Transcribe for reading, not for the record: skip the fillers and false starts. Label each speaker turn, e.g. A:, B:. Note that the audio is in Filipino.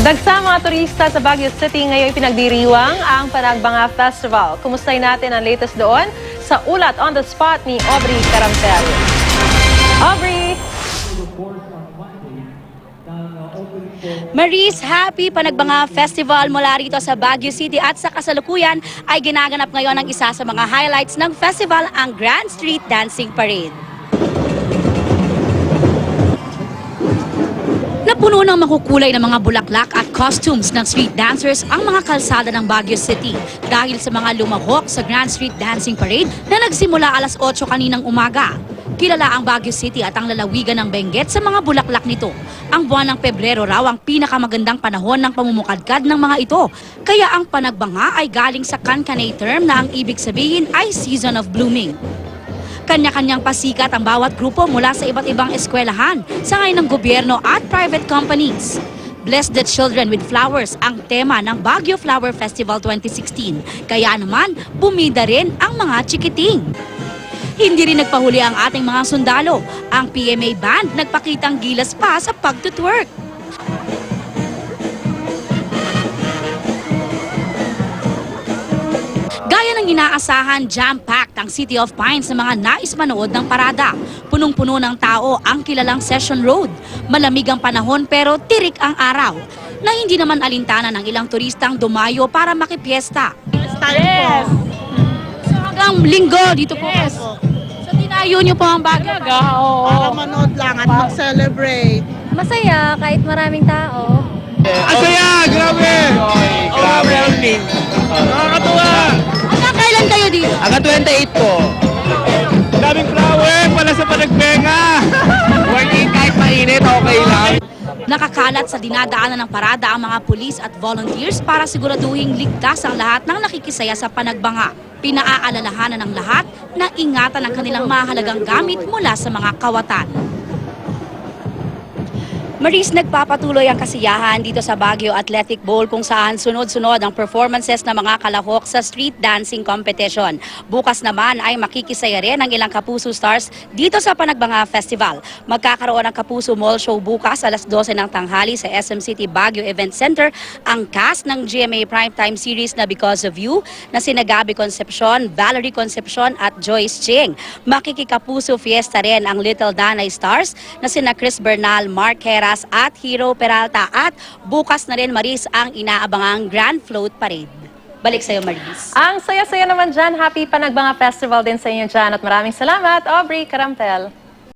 A: Dagsa mga turista sa Baguio City ngayon pinagdiriwang ang Panagbanga Festival. Kumustahin natin ang latest doon sa ulat on the spot ni Aubrey Carampel. Aubrey!
B: Maris, happy Panagbanga Festival mula rito sa Baguio City at sa kasalukuyan ay ginaganap ngayon ang isa sa mga highlights ng festival, ang Grand Street Dancing Parade. Napuno ng makukulay na mga bulaklak at costumes ng street dancers ang mga kalsada ng Baguio City dahil sa mga lumahok sa Grand Street Dancing Parade na nagsimula alas 8 kaninang umaga. Kilala ang Baguio City at ang lalawigan ng Benguet sa mga bulaklak nito. Ang buwan ng Pebrero raw ang pinakamagandang panahon ng pamumukadkad ng mga ito. Kaya ang Panagbanga ay galing sa Kankanay term na ang ibig sabihin ay season of blooming. Kanya-kanyang pasikat ang bawat grupo mula sa iba't ibang eskwelahan, sangay ng gobyerno at private companies. Bless the Children with Flowers ang tema ng Baguio Flower Festival 2016. Kaya naman, bumida rin ang mga chikiting. Hindi rin nagpahuli ang ating mga sundalo. Ang PMA Band nagpakitang gilas pa sa pagtutwerk. Gaya ng inaasahan, jam-packed ang City of Pines sa mga nais manood ng parada. Punong-puno ng tao ang kilalang Session Road. Malamig ang panahon pero tirik ang araw, na hindi naman alintana ng ilang turistang dumayo para makipiesta.
C: Yes!
B: So hanggang linggo dito po.
C: Yes.
B: So dinayo niyo po ang Baguio.
C: Oo.
D: Para manood lang at mag-celebrate.
E: Masaya kahit maraming tao.
C: Ang saya! Grabe! Overwhelming! Nakakatuwa!
B: Hanggang kailan kayo dito?
C: Hanggang 28 po. Daming flower pala sa Panagbenga! Working kahit mainit, okay lang.
B: Nakakalat sa dinadaanan ng parada ang mga pulis at volunteers para siguraduhing ligtas ang lahat ng nakikisaya sa Panagbanga. Pinaaalalahanan ng lahat na ingatan ang kanilang mahalagang gamit mula sa mga kawatan. Maris, nagpapatuloy ang kasiyahan dito sa Baguio Athletic Bowl kung saan sunod-sunod ang performances ng mga kalahok sa street dancing competition. Bukas naman ay makikisaya rin ang ilang Kapuso stars dito sa Panagbanga Festival. Magkakaroon ng Kapuso Mall Show bukas alas 12 ng tanghali sa SM City Baguio Event Center ang cast ng GMA Primetime Series na Because of You na sina Gabby Concepcion, Valerie Concepcion at Joyce Ching. Makikikapuso fiesta rin ang Little Danay stars na sina Chris Bernal, Mark Heras at Hero Peralta, at bukas na rin, Maris, ang inaabangang Grand Float Parade. Balik sa'yo, Maris.
A: Ang saya-saya naman dyan. Happy Panagbanga Festival din sa inyo dyan. At maraming salamat, Aubrey Carampel.